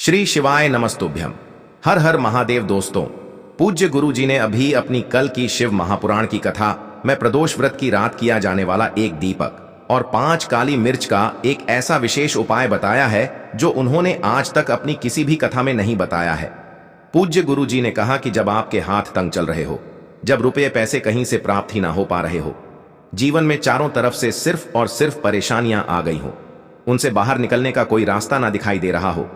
श्री शिवाय नमस्तुभ्यम। हर हर महादेव। दोस्तों, पूज्य गुरु जी ने अभी अपनी कल की शिव महापुराण की कथा में प्रदोष व्रत की रात किया जाने वाला एक दीपक और 5 काली मिर्च का एक ऐसा विशेष उपाय बताया है जो उन्होंने आज तक अपनी किसी भी कथा में नहीं बताया है। पूज्य गुरु जी ने कहा कि जब आपके हाथ तंग चल रहे हो, जब रुपये पैसे कहीं से प्राप्त ही ना हो पा रहे हो, जीवन में चारों तरफ से सिर्फ और सिर्फ परेशानियां आ गई हो, उनसे बाहर निकलने का कोई रास्ता ना दिखाई दे रहा हो,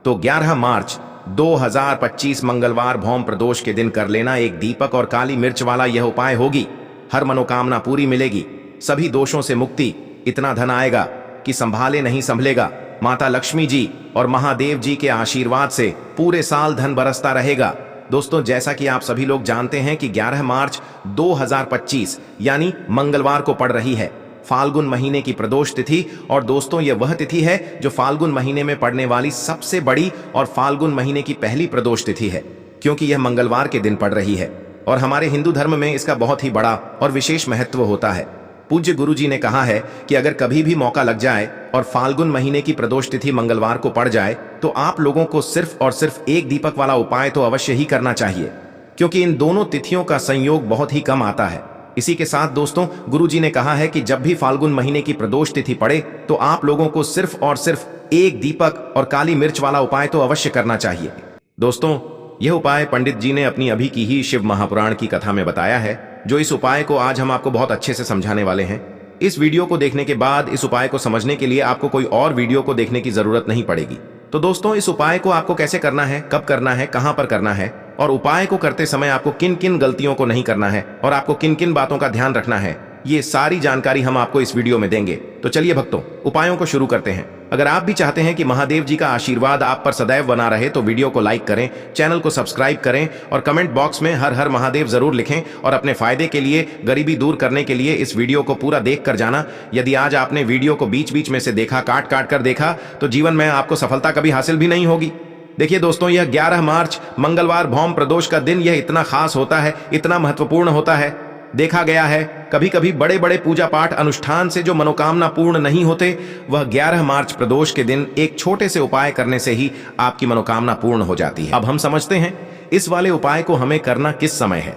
तो 11 मार्च 2025 मंगलवार भौम प्रदोष के दिन कर लेना एक दीपक और काली मिर्च वाला यह उपाय होगी। हर मनोकामना पूरी मिलेगी, सभी दोषों से मुक्ति, इतना धन आएगा कि संभाले नहीं संभलेगा। माता लक्ष्मी जी और महादेव जी के आशीर्वाद से पूरे साल धन बरसता रहेगा। दोस्तों, जैसा कि आप सभी लोग जानते हैं कि 11 मार्च 2025 यानी मंगलवार को पड़ रही है फाल्गुन महीने की प्रदोष तिथि। और दोस्तों, यह वह तिथि है जो फाल्गुन महीने में पड़ने वाली सबसे बड़ी और फाल्गुन महीने की पहली प्रदोष तिथि है, क्योंकि यह मंगलवार के दिन पड़ रही है और हमारे हिंदू धर्म में इसका बहुत ही बड़ा और विशेष महत्व होता है। पूज्य गुरु जी ने कहा है कि अगर कभी भी मौका लग जाए और फाल्गुन महीने की प्रदोष तिथि मंगलवार को पड़ जाए तो आप लोगों को सिर्फ और सिर्फ एक दीपक वाला उपाय तो अवश्य ही करना चाहिए, क्योंकि इन दोनों तिथियों का संयोग बहुत ही कम आता है। इसी के साथ दोस्तों, गुरु जी ने कहा है कि जब भी फाल्गुन महीने की प्रदोष तिथि पड़े तो आप लोगों को सिर्फ और सिर्फ एक दीपक और काली मिर्च वाला उपाय तो अवश्य करना चाहिए। दोस्तों, यह उपाय पंडित जी ने अपनी अभी की ही शिव महापुराण की कथा में बताया है, जो इस उपाय को आज हम आपको बहुत अच्छे से समझाने वाले हैं। इस वीडियो को देखने के बाद इस उपाय को समझने के लिए आपको कोई और वीडियो को देखने की जरूरत नहीं पड़ेगी। तो दोस्तों, इस उपाय को आपको कैसे करना है, कब करना है, कहां पर करना है और उपाय को करते समय आपको किन किन गलतियों को नहीं करना है और आपको किन किन बातों का ध्यान रखना है, ये सारी जानकारी हम आपको इस वीडियो में देंगे। तो चलिए भक्तों, उपायों को शुरू करते हैं। अगर आप भी चाहते हैं कि महादेव जी का आशीर्वाद आप पर सदैव बना रहे तो वीडियो को लाइक करें, चैनल को सब्सक्राइब करें और कमेंट बॉक्स में हर हर महादेव जरूर लिखें। और अपने फायदे के लिए, गरीबी दूर करने के लिए इस वीडियो को पूरा देख कर जाना। यदि आज आपने वीडियो को बीच बीच में से देखा, काट काट कर देखा, तो जीवन में आपको सफलता कभी हासिल भी नहीं होगी। देखिए दोस्तों, यह 11 मार्च मंगलवार भौम प्रदोष का दिन यह इतना खास होता है, इतना महत्वपूर्ण होता है। देखा गया है कभी कभी बड़े बड़े पूजा पाठ अनुष्ठान से जो मनोकामना पूर्ण नहीं होते, वह 11 मार्च प्रदोष के दिन एक छोटे से उपाय करने से ही आपकी मनोकामना पूर्ण हो जाती है। अब हम समझते हैं इस वाले उपाय को हमें करना किस समय है।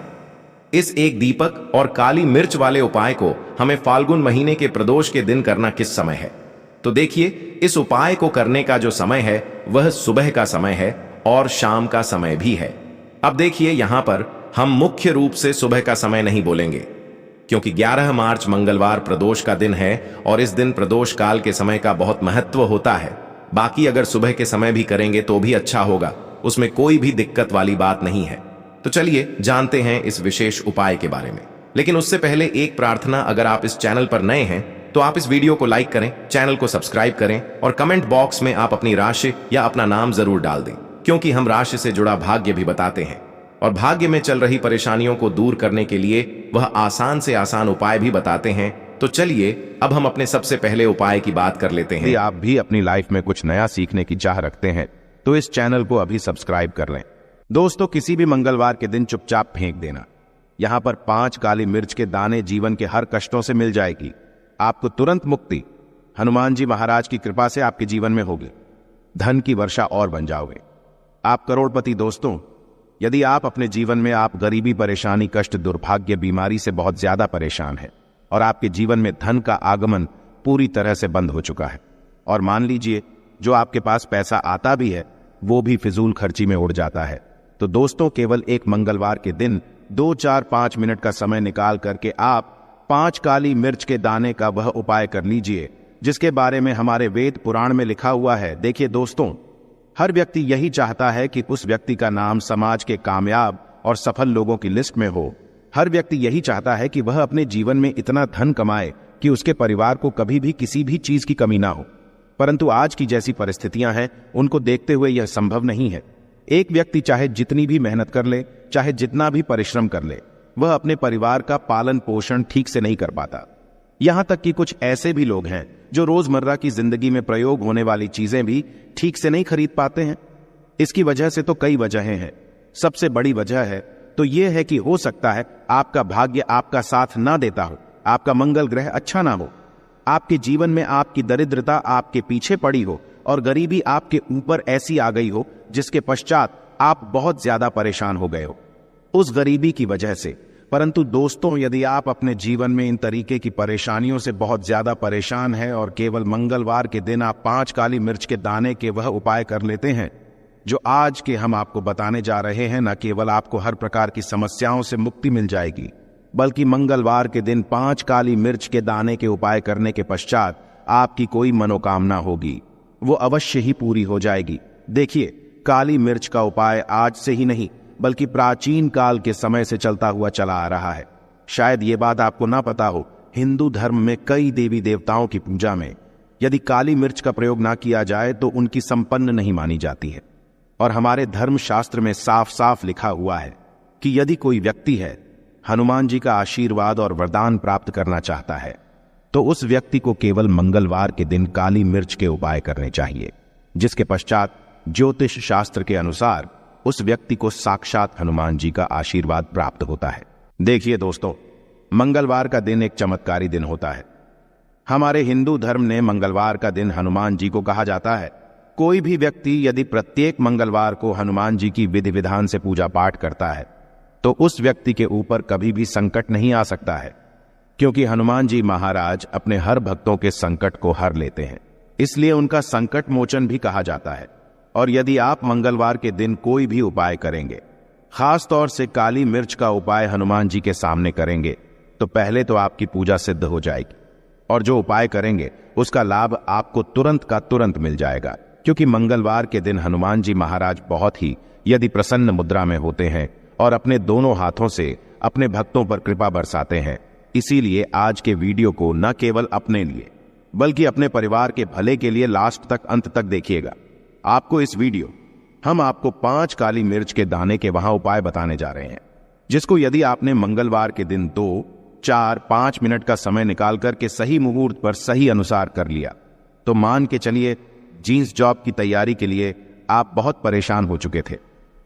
इस एक दीपक और काली मिर्च वाले उपाय को हमें फाल्गुन महीने के प्रदोष के दिन करना किस समय है। तो देखिए, इस उपाय को करने का जो समय है वह सुबह का समय है और शाम का समय भी है। अब देखिए, यहां पर हम मुख्य रूप से सुबह का समय नहीं बोलेंगे, क्योंकि 11 मार्च मंगलवार प्रदोष का दिन है और इस दिन प्रदोष काल के समय का बहुत महत्व होता है। बाकी अगर सुबह के समय भी करेंगे तो भी अच्छा होगा, उसमें कोई भी दिक्कत वाली बात नहीं है। तो चलिए जानते हैं इस विशेष उपाय के बारे में। लेकिन उससे पहले एक प्रार्थना, अगर आप इस चैनल पर नए हैं तो आप इस वीडियो को लाइक करें, चैनल को सब्सक्राइब करें और कमेंट बॉक्स में आप अपनी राशि या अपना नाम जरूर डाल दें, क्योंकि हम राशि से जुड़ा भाग्य भी बताते हैं और भाग्य में चल रही परेशानियों को दूर करने के लिए वह आसान से आसान उपाय भी बताते हैं। तो चलिए अब हम अपने सबसे पहले उपाय की बात कर लेते हैं। यदि आप भी अपनी लाइफ में कुछ नया सीखने की चाह रखते हैं तो इस चैनल को अभी सब्सक्राइब कर लें। दोस्तों, किसी भी मंगलवार के दिन चुपचाप फेंक देना। यहां पर 5 काली मिर्च के दाने जीवन के हर कष्टों से मिल जाएगी। आपको तुरंत मुक्ति हनुमान जी महाराज की कृपा से आपके जीवन में होगी। धन की वर्षा और बन जाओगे, आप करोड़पति। दोस्तों, यदि आप अपने जीवन में आप गरीबी, परेशानी, कष्ट, दुर्भाग्य, बीमारी से बहुत ज्यादा परेशान हैं और आपके जीवन में धन का आगमन पूरी तरह से बंद हो चुका है और मान लीजिए जो आपके पास पैसा आता भी है वो भी फिजूल खर्ची में उड़ जाता है, तो दोस्तों केवल एक मंगलवार के दिन 2, 4, 5 मिनट का समय निकाल करके आप 5 काली मिर्च के दाने का वह उपाय कर लीजिए जिसके बारे में हमारे वेद पुराण में लिखा हुआ है। देखिए दोस्तों, हर व्यक्ति यही चाहता है कि उस व्यक्ति का नाम समाज के कामयाब और सफल लोगों की लिस्ट में हो। हर व्यक्ति यही चाहता है कि वह अपने जीवन में इतना धन कमाए कि उसके परिवार को कभी भी किसी भी चीज की कमी ना हो, परंतु आज की जैसी परिस्थितियां हैं उनको देखते हुए यह संभव नहीं है। एक व्यक्ति चाहे जितनी भी मेहनत कर ले, चाहे जितना भी परिश्रम कर ले, वह अपने परिवार का पालन पोषण ठीक से नहीं कर पाता। यहां तक कि कुछ ऐसे भी लोग हैं जो रोजमर्रा की जिंदगी में प्रयोग होने वाली चीजें भी ठीक से नहीं खरीद पाते हैं। इसकी वजह से तो कई वजहें हैं। सबसे बड़ी वजह है तो यह है कि हो सकता है आपका भाग्य आपका साथ ना देता हो, आपका मंगल ग्रह अच्छा ना हो, आपके जीवन में आपकी दरिद्रता आपके पीछे पड़ी हो और गरीबी आपके ऊपर ऐसी आ गई हो जिसके पश्चात आप बहुत ज्यादा परेशान हो गए हो उस गरीबी की वजह से। परंतु दोस्तों, यदि आप अपने जीवन में इन तरीके की परेशानियों से बहुत ज्यादा परेशान हैं और केवल मंगलवार के दिन आप 5 काली मिर्च के दाने के वह उपाय कर लेते हैं जो आज के हम आपको बताने जा रहे हैं, न केवल आपको हर प्रकार की समस्याओं से मुक्ति मिल जाएगी, बल्कि मंगलवार के दिन 5 काली मिर्च के दाने के उपाय करने के पश्चात आपकी कोई मनोकामना होगी वो अवश्य ही पूरी हो जाएगी। देखिए, काली मिर्च का उपाय आज से ही नहीं बल्कि प्राचीन काल के समय से चलता हुआ चला आ रहा है। शायद ये बात आपको ना पता हो, हिंदू धर्म में कई देवी देवताओं की पूजा में यदि काली मिर्च का प्रयोग ना किया जाए तो उनकी संपन्न नहीं मानी जाती है। और हमारे धर्म शास्त्र में साफ साफ लिखा हुआ है कि यदि कोई व्यक्ति है हनुमान जी का आशीर्वाद और वरदान प्राप्त करना चाहता है तो उस व्यक्ति को केवल मंगलवार के दिन काली मिर्च के उपाय करने चाहिए, जिसके पश्चात ज्योतिष शास्त्र के अनुसार उस व्यक्ति को साक्षात हनुमान जी का आशीर्वाद प्राप्त होता है। देखिए दोस्तों, मंगलवार का दिन एक चमत्कारी दिन होता है। हमारे हिंदू धर्म ने मंगलवार का दिन हनुमान जी को कहा जाता है। कोई भी व्यक्ति यदि प्रत्येक मंगलवार को हनुमान जी की विधि विधान से पूजा पाठ करता है तो उस व्यक्ति के ऊपर कभी भी संकट नहीं आ सकता है, क्योंकि हनुमान जी महाराज अपने हर भक्तों के संकट को हर लेते हैं, इसलिए उनका संकट मोचन भी कहा जाता है। और यदि आप मंगलवार के दिन कोई भी उपाय करेंगे, खास तौर से काली मिर्च का उपाय हनुमान जी के सामने करेंगे, तो पहले तो आपकी पूजा सिद्ध हो जाएगी और जो उपाय करेंगे उसका लाभ आपको तुरंत का तुरंत मिल जाएगा, क्योंकि मंगलवार के दिन हनुमान जी महाराज बहुत ही यदि प्रसन्न मुद्रा में होते हैं और अपने दोनों हाथों से अपने भक्तों पर कृपा बरसाते हैं। इसीलिए आज के वीडियो को न केवल अपने लिए बल्कि अपने परिवार के भले के लिए लास्ट तक अंत तक देखिएगा। आपको इस वीडियो हम आपको 5 काली मिर्च के दाने के वहां उपाय बताने जा रहे हैं, जिसको यदि आपने मंगलवार के दिन 2, 4, 5 मिनट का समय निकाल करके सही मुहूर्त पर सही अनुसार कर लिया तो मान के चलिए जींस जॉब की तैयारी के लिए आप बहुत परेशान हो चुके थे,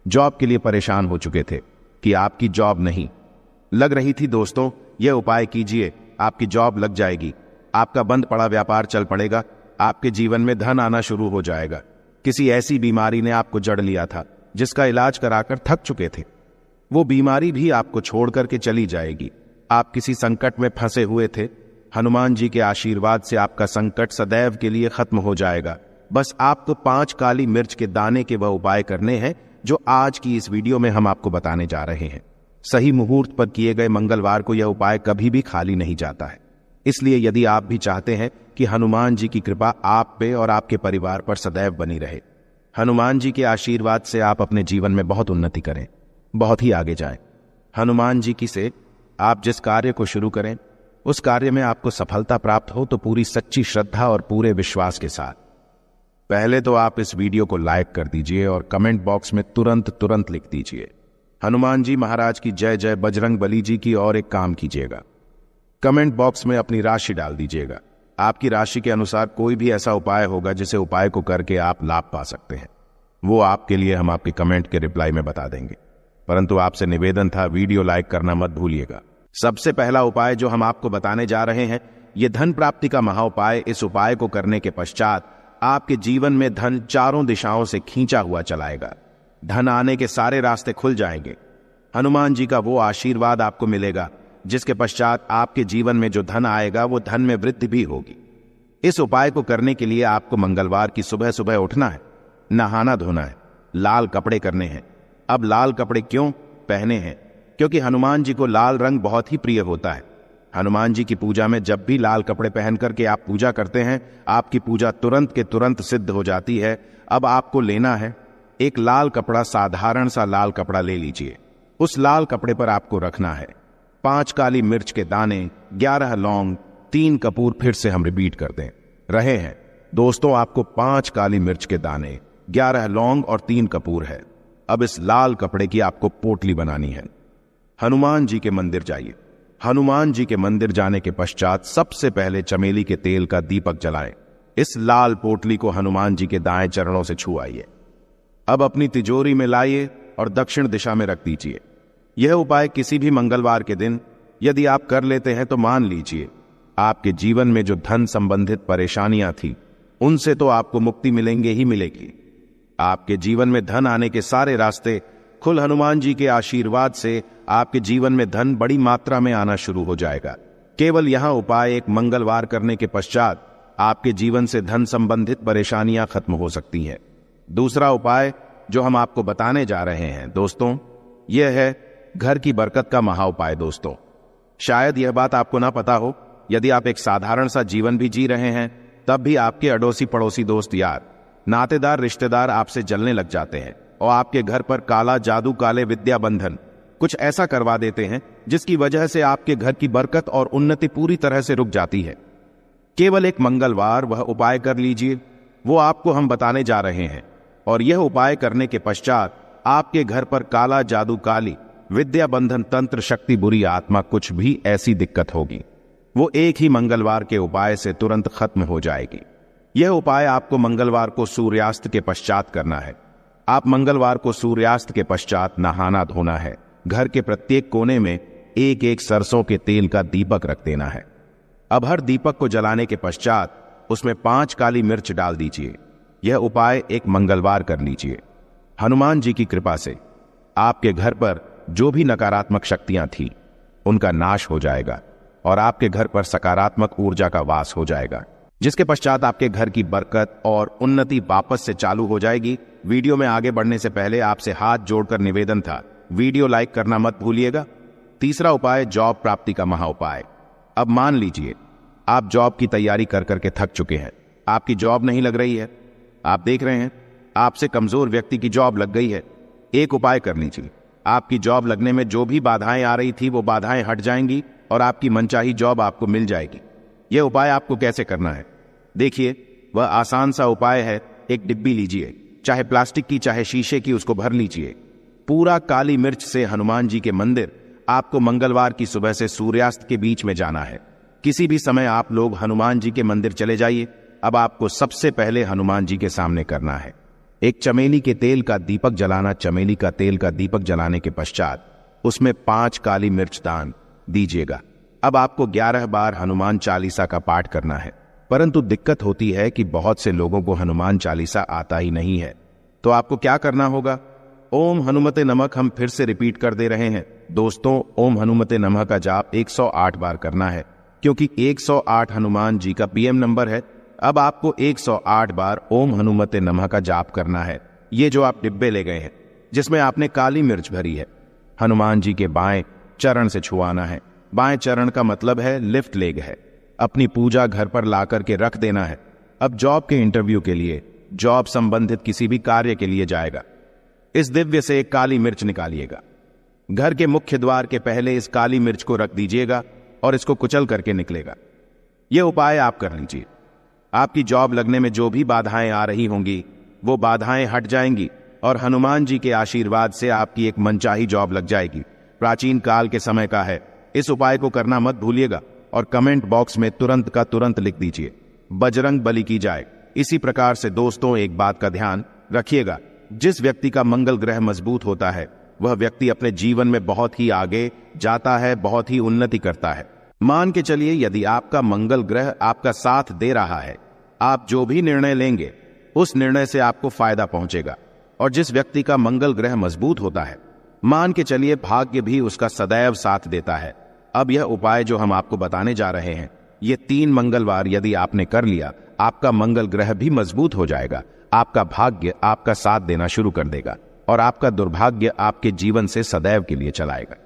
जॉब के लिए परेशान हो चुके थे कि आपकी जॉब नहीं लग रही थी। दोस्तों, यह उपाय कीजिए, आपकी जॉब लग जाएगी, आपका बंद पड़ा व्यापार चल पड़ेगा, आपके जीवन में धन आना शुरू हो जाएगा। किसी ऐसी बीमारी ने आपको जड़ लिया था जिसका इलाज कराकर थक चुके थे, वो बीमारी भी आपको छोड़ करके चली जाएगी। आप किसी संकट में फंसे हुए थे, हनुमान जी के आशीर्वाद से आपका संकट सदैव के लिए खत्म हो जाएगा। बस आपको 5 काली मिर्च के दाने के वह उपाय करने हैं जो आज की इस वीडियो में हम आपको बताने जा रहे हैं। सही मुहूर्त पर किए गए मंगलवार को यह उपाय कभी भी खाली नहीं जाता है। इसलिए यदि आप भी चाहते हैं कि हनुमान जी की कृपा आप पे और आपके परिवार पर सदैव बनी रहे, हनुमान जी के आशीर्वाद से आप अपने जीवन में बहुत उन्नति करें, बहुत ही आगे जाएं, हनुमान जी की से आप जिस कार्य को शुरू करें उस कार्य में आपको सफलता प्राप्त हो तो पूरी सच्ची श्रद्धा और पूरे विश्वास के साथ पहले तो आप इस वीडियो को लाइक कर दीजिए और कमेंट बॉक्स में तुरंत लिख दीजिए हनुमान जी महाराज की जय जय, बजरंग बली जी की। और एक काम कीजिएगा, कमेंट बॉक्स में अपनी राशि डाल दीजिएगा। आपकी राशि के अनुसार कोई भी ऐसा उपाय होगा जिसे उपाय को करके आप लाभ पा सकते हैं, वो आपके लिए हम आपके कमेंट के रिप्लाई में बता देंगे। परंतु आपसे निवेदन था, वीडियो लाइक करना मत भूलिएगा। सबसे पहला उपाय जो हम आपको बताने जा रहे हैं, यह धन प्राप्ति का महा उपाय। इस उपाय को करने के पश्चात आपके जीवन में धन चारों दिशाओं से खींचा हुआ चलाएगा, धन आने के सारे रास्ते खुल जाएंगे, हनुमान जी का वो आशीर्वाद आपको मिलेगा जिसके पश्चात आपके जीवन में जो धन आएगा वो धन में वृद्धि भी होगी। इस उपाय को करने के लिए आपको मंगलवार की सुबह सुबह उठना है, नहाना धोना है, लाल कपड़े करने हैं। अब लाल कपड़े क्यों पहने हैं? क्योंकि हनुमान जी को लाल रंग बहुत ही प्रिय होता है। हनुमान जी की पूजा में जब भी लाल कपड़े पहन करके आप पूजा करते हैं, आपकी पूजा तुरंत के तुरंत सिद्ध हो जाती है। अब आपको लेना है एक लाल कपड़ा, साधारण सा लाल कपड़ा ले लीजिए। उस लाल कपड़े पर आपको रखना है 5 काली मिर्च के दाने, 11 लौंग, 3 कपूर। फिर से हम रिपीट कर दें रहे हैं दोस्तों, आपको 5 काली मिर्च के दाने, 11 लौंग और 3 कपूर है। अब इस लाल कपड़े की आपको पोटली बनानी है। हनुमान जी के मंदिर जाइए। हनुमान जी के मंदिर जाने के पश्चात सबसे पहले चमेली के तेल का दीपक जलाएं। इस लाल पोटली को हनुमान जी के दाएं चरणों से छुआइए। अब अपनी तिजोरी में लाइए और दक्षिण दिशा में रख दीजिए। यह उपाय किसी भी मंगलवार के दिन यदि आप कर लेते हैं तो मान लीजिए आपके जीवन में जो धन संबंधित परेशानियां थी उनसे तो आपको मुक्ति मिलेंगे ही मिलेगी। आपके जीवन में धन आने के सारे रास्ते खुल हनुमान जी के आशीर्वाद से आपके जीवन में धन बड़ी मात्रा में आना शुरू हो जाएगा। केवल यहां उपाय एक मंगलवार करने के पश्चात आपके जीवन से धन संबंधित परेशानियां खत्म हो सकती हैं। दूसरा उपाय जो हम आपको बताने जा रहे हैं दोस्तों, यह है घर की बरकत का महा उपाय। दोस्तों, शायद यह बात आपको ना पता हो, यदि आप एक साधारण सा जीवन भी जी रहे हैं तब भी आपके अड़ोसी पड़ोसी दोस्त यार नातेदार रिश्तेदार आपसे जलने लग जाते हैं और आपके घर पर काला जादू काले विद्या बंधन कुछ ऐसा करवा देते हैं जिसकी वजह से आपके घर की बरकत और उन्नति पूरी तरह से रुक जाती है। केवल एक मंगलवार वह उपाय कर लीजिए, वो आपको हम बताने जा रहे हैं। और यह उपाय करने के पश्चात आपके घर पर काला जादू काली विद्या बंधन तंत्र शक्ति बुरी आत्मा कुछ भी ऐसी दिक्कत होगी वो एक ही मंगलवार के उपाय से तुरंत खत्म हो जाएगी। यह उपाय आपको मंगलवार को सूर्यास्त के पश्चात करना है। आप मंगलवार को सूर्यास्त के पश्चात नहाना धोना है। घर के प्रत्येक कोने में एक एक सरसों के तेल का दीपक रख देना है। अब हर दीपक को जलाने के पश्चात उसमें 5 काली मिर्च डाल दीजिए। यह उपाय एक मंगलवार कर लीजिए। हनुमान जी की कृपा से आपके घर पर जो भी नकारात्मक शक्तियां थी उनका नाश हो जाएगा और आपके घर पर सकारात्मक ऊर्जा का वास हो जाएगा, जिसके पश्चात आपके घर की बरकत और उन्नति वापस से चालू हो जाएगी। वीडियो में आगे बढ़ने से पहले आपसे हाथ जोड़कर निवेदन था, वीडियो लाइक करना मत भूलिएगा। तीसरा उपाय जॉब प्राप्ति का महा उपाय। अब मान लीजिए आप जॉब की तैयारी कर करके थक चुके हैं, आपकी जॉब नहीं लग रही है, आप देख रहे हैं आपसे कमजोर व्यक्ति की जॉब लग गई है। एक उपाय कर लीजिए, आपकी जॉब लगने में जो भी बाधाएं आ रही थी वो बाधाएं हट जाएंगी और आपकी मनचाही जॉब आपको मिल जाएगी। यह उपाय आपको कैसे करना है देखिए, वह आसान सा उपाय है। एक डिब्बी लीजिए, चाहे प्लास्टिक की चाहे शीशे की, उसको भर लीजिए। पूरा काली मिर्च से हनुमान जी के मंदिर आपको मंगलवार की सुबह से सूर्यास्त के बीच में जाना है। किसी भी समय आप लोग हनुमान जी के मंदिर चले जाइए। अब आपको सबसे पहले हनुमान जी के सामने करना है एक चमेली के तेल का दीपक जलाना। चमेली का तेल का दीपक जलाने के पश्चात उसमें 5 काली मिर्च दान दीजिएगा। अब आपको 11 बार हनुमान चालीसा का पाठ करना है, परंतु दिक्कत होती है कि बहुत से लोगों को हनुमान चालीसा आता ही नहीं है। तो आपको क्या करना होगा, ओम हनुमते नमः हम फिर से रिपीट कर दे रहे हैं दोस्तों। ओम हनुमते नमः का जाप 108 बार करना है, क्योंकि 108 हनुमान जी का पीएम नंबर है। अब आपको 108 बार ओम हनुमते नमः का जाप करना है। ये जो आप डिब्बे ले गए हैं जिसमें आपने काली मिर्च भरी है, हनुमान जी के बाएं चरण से छुआना है। बाएं चरण का मतलब है लेफ्ट लेग है। अपनी पूजा घर पर ला करके रख देना है। अब जॉब के इंटरव्यू के लिए, जॉब संबंधित किसी भी कार्य के लिए जाएगा, इस दिव्य से एक काली मिर्च निकालिएगा। घर के मुख्य द्वार के पहले इस काली मिर्च को रख दीजिएगा और इसको कुचल करके निकलेगा। यह उपाय आप कर लीजिए। आपकी जॉब लगने में जो भी बाधाएं आ रही होंगी वो बाधाएं हट जाएंगी और हनुमान जी के आशीर्वाद से आपकी एक मनचाही जॉब लग जाएगी। प्राचीन काल के समय का है। इस उपाय को करना मत भूलिएगा और कमेंट बॉक्स में तुरंत का तुरंत लिख दीजिए, बजरंग बली की जाए। इसी प्रकार से दोस्तों एक बात का ध्यान रखिएगा, जिस व्यक्ति का मंगल ग्रह मजबूत होता है वह व्यक्ति अपने जीवन में बहुत ही आगे जाता है, बहुत ही उन्नति करता है। मान के चलिए यदि आपका मंगल ग्रह आपका साथ दे रहा है, आप जो भी निर्णय लेंगे उस निर्णय से आपको फायदा पहुंचेगा। और जिस व्यक्ति का मंगल ग्रह मजबूत होता है, मान के चलिए भाग्य भी उसका सदैव साथ देता है। अब यह उपाय जो हम आपको बताने जा रहे हैं, ये 3 मंगलवार यदि आपने कर लिया, आपका मंगल ग्रह भी मजबूत हो जाएगा। आपका भाग्य आपका साथ देना शुरू कर देगा और आपका दुर्भाग्य आपके जीवन से सदैव के लिए चलाएगा।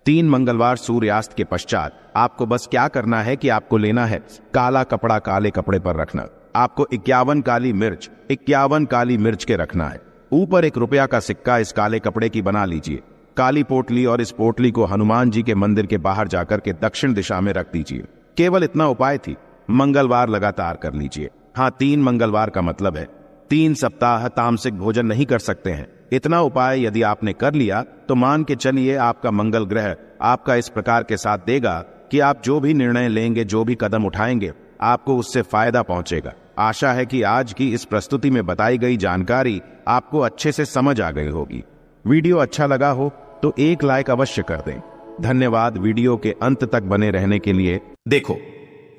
3 मंगलवार सूर्यास्त के पश्चात आपको बस क्या करना है कि आपको लेना है काला कपड़ा, काले कपड़े पर रखना। आपको 51 काली मिर्च, 51 काली मिर्च के रखना है। ऊपर 1 रुपया का सिक्का इस काले कपड़े की बना लीजिए, काली पोटली, और इस पोटली को हनुमान जी के मंदिर के बाहर जाकर के दक्षिण दिशा में रख दीजिए। केवल इतना उपाय थी। मंगलवार लगातार कर लीजिए। हाँ, 3 मंगलवार का मतलब है 3 सप्ताह तामसिक भोजन नहीं कर सकते हैं। इतना उपाय यदि आपने कर लिया तो मान के चलिए आपका मंगल ग्रह आपका इस प्रकार के साथ देगा कि आप जो भी निर्णय लेंगे, जो भी कदम उठाएंगे, आपको उससे फायदा पहुंचेगा। आशा है कि आज की इस प्रस्तुति में बताई गई जानकारी आपको अच्छे से समझ आ गई होगी। वीडियो अच्छा लगा हो तो एक लाइक अवश्य कर दें। धन्यवाद वीडियो के अंत तक बने रहने के लिए। देखो,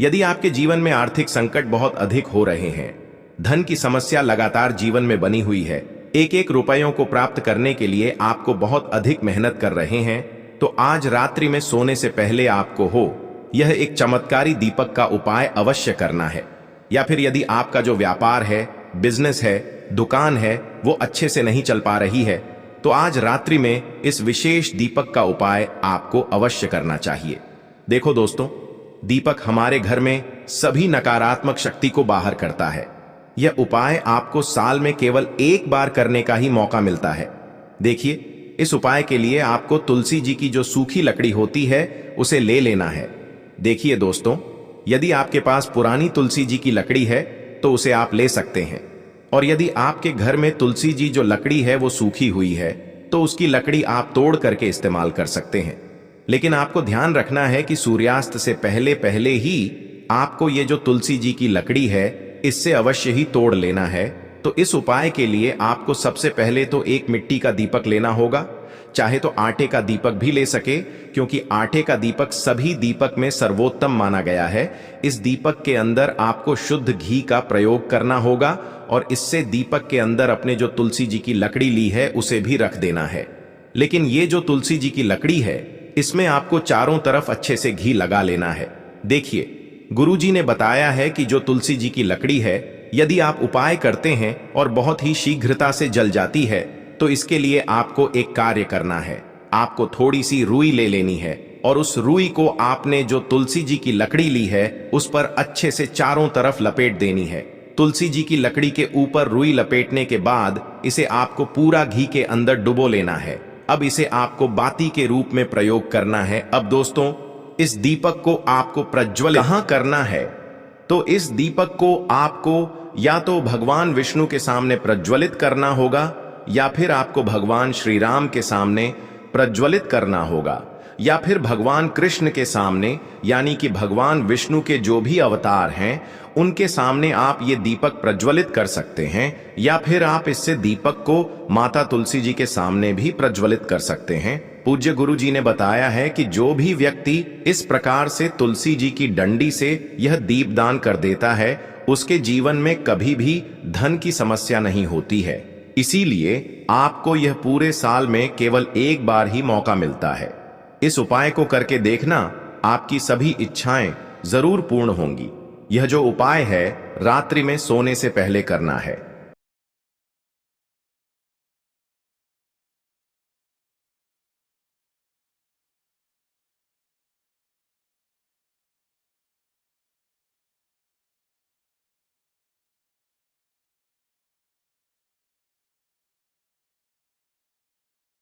यदि आपके जीवन में आर्थिक संकट बहुत अधिक हो रहे हैं, धन की समस्या लगातार जीवन में बनी हुई है, एक एक रुपयों को प्राप्त करने के लिए आपको बहुत अधिक मेहनत कर रहे हैं, तो आज रात्रि में सोने से पहले आपको यह एक चमत्कारी दीपक का उपाय अवश्य करना है। या फिर यदि आपका जो व्यापार है, बिजनेस है, दुकान है, वो अच्छे से नहीं चल पा रही है, तो आज रात्रि में इस विशेष दीपक का उपाय आपको अवश्य करना चाहिए। देखो दोस्तों, दीपक हमारे घर में सभी नकारात्मक शक्ति को बाहर करता है। यह उपाय आपको साल में केवल एक बार करने का ही मौका मिलता है। देखिए, इस उपाय के लिए आपको तुलसी जी की जो सूखी लकड़ी होती है उसे ले लेना है। देखिए दोस्तों, यदि आपके पास पुरानी तुलसी जी की लकड़ी है तो उसे आप ले सकते हैं, और यदि आपके घर में तुलसी जी जो लकड़ी है वो सूखी हुई है तो उसकी लकड़ी आप तोड़ करके इस्तेमाल कर सकते हैं। लेकिन आपको ध्यान रखना है कि सूर्यास्त से पहले पहले ही आपको ये जो तुलसी जी की लकड़ी है इससे अवश्य ही तोड़ लेना है। तो इस उपाय के लिए आपको सबसे पहले तो एक मिट्टी का दीपक लेना होगा, चाहे तो आटे का दीपक भी ले सके, क्योंकि आटे का दीपक सभी दीपक में सर्वोत्तम माना गया है। इस दीपक के अंदर आपको शुद्ध घी का प्रयोग करना होगा और इससे दीपक के अंदर अपने जो तुलसी जी की लकड़ी ली है उसे भी रख देना है। लेकिन ये जो तुलसी जी की लकड़ी है इसमें आपको चारों तरफ अच्छे से घी लगा लेना है। देखिए, गुरुजी ने बताया है कि जो तुलसी जी की लकड़ी है यदि आप उपाय करते हैं और बहुत ही शीघ्रता से जल जाती है तो इसके लिए आपको एक कार्य करना है। आपको थोड़ी सी रुई ले लेनी है और उस रुई को आपने जो तुलसी जी की लकड़ी ली है उस पर अच्छे से चारों तरफ लपेट देनी है। तुलसी जी की लकड़ी के ऊपर रुई लपेटने के बाद इसे आपको पूरा घी के अंदर डुबो लेना है। अब इसे आपको बाती के रूप में प्रयोग करना है। अब दोस्तों, इस दीपक को आपको प्रज्वलित कहाँ करना है? तो इस दीपक को आपको या तो भगवान विष्णु के सामने प्रज्वलित करना होगा, या फिर आपको भगवान श्री राम के सामने प्रज्वलित करना होगा, या फिर भगवान कृष्ण के सामने, यानी कि भगवान विष्णु के जो भी अवतार हैं उनके सामने आप ये दीपक प्रज्वलित कर सकते हैं, या फिर आप इससे दीपक को माता तुलसी जी के सामने भी प्रज्वलित कर सकते हैं। पूज्य गुरु जी ने बताया है कि जो भी व्यक्ति इस प्रकार से तुलसी जी की डंडी से यह दीपदान कर देता है उसके जीवन में कभी भी धन की समस्या नहीं होती है। इसीलिए आपको यह पूरे साल में केवल एक बार ही मौका मिलता है। इस उपाय को करके देखना, आपकी सभी इच्छाएं जरूर पूर्ण होंगी। यह जो उपाय है रात्रि में सोने से पहले करना है।